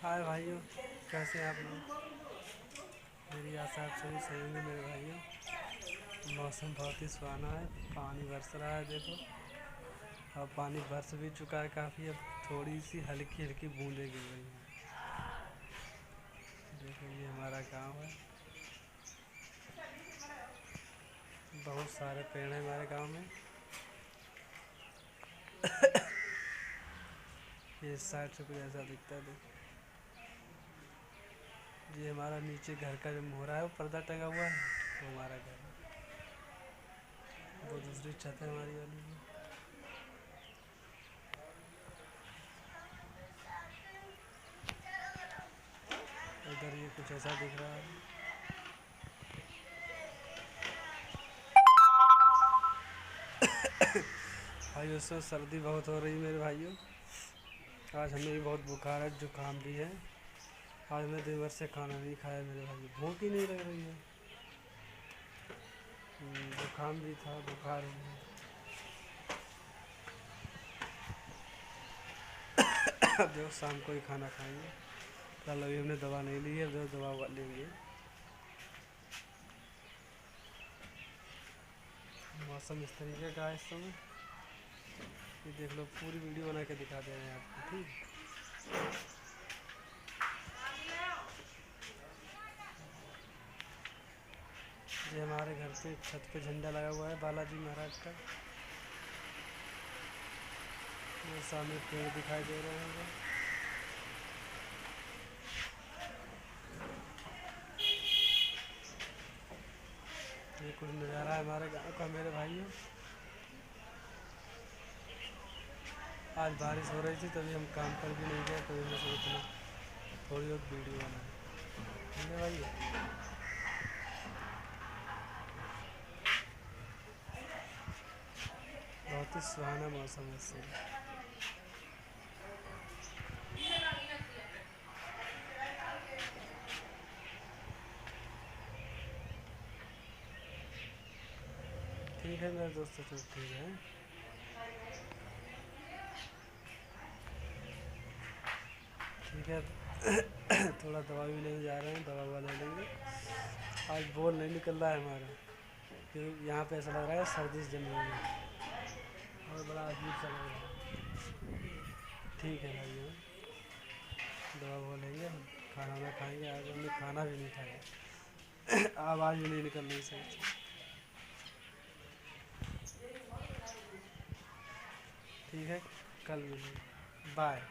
हाय भाइयों, कैसे हैं आप लोग। मेरी आशा आप सभी सही होंगे मेरे भाइयों। मौसम बहुत ही सुहाना है, पानी बरस रहा है देखो। अब पानी बरस भी चुका है काफ़ी, अब थोड़ी सी हल्की हल्की बूंदें गिर रही हैं। देखो ये हमारा गांव है, बहुत सारे पेड़ हैं हमारे गांव में। ये इस साइड से कुछ ऐसा दिखता है देखो। ये हमारा नीचे घर का जो मोहरा है वो पर्दा टंगा हुआ है, वो हमारा घर है। वो दूसरी छत है हमारी वाली की। इधर ये कुछ ऐसा दिख रहा है। भाई उससे सर्दी बहुत हो रही है मेरे भाइयों। आज हमें भी बहुत बुखार है, जुकाम भी है। आज मैं दिन भर से खाना नहीं खाया मेरे भाई, भूख ही नहीं लग रही है। जुकाम भी था, बुखार भी है। अब देखो शाम को ही खाना खाएंगे। कल अभी हमने दवा नहीं ली है, अब देखो दवा लेंगे। मौसम इस तरीके का है इस समय। ये देख लो, पूरी वीडियो बना के दिखा दे रहे हैं आपको, ठीक। ये हमारे घर पे छत पे झंडा लगा हुआ है बालाजी महाराज का। ये सामने पेड़ दिखाई दे रहे हैं। ये कुछ नज़ारा है हमारे गाँव का मेरे भाइयों। आज बारिश हो रही थी तभी हम काम पर भी नहीं गए, तभी मैं सोच थोड़ी बहुत वीडियो बनाए भाई। बहुत ही सुहाना मौसम है इससे। ठीक है मेरे दोस्तों, तो ठीक है। ठीक है। थोड़ा दवा भी लेने जा रहे हैं, दवा ववा ले लेंगे। आज बोल नहीं निकल रहा है हमारा, क्योंकि यहाँ पे ऐसा लग रहा है सर्दी से जम रही है और बड़ा अजीब सा लग रहा है। ठीक है भाई, दवा वो लेंगे, खाना वाना खाएंगे। आज हमने खाना भी नहीं खाया। आवाज़ भी नहीं निकल रही सही से। ठीक है, कल मिलेंगे, बाय।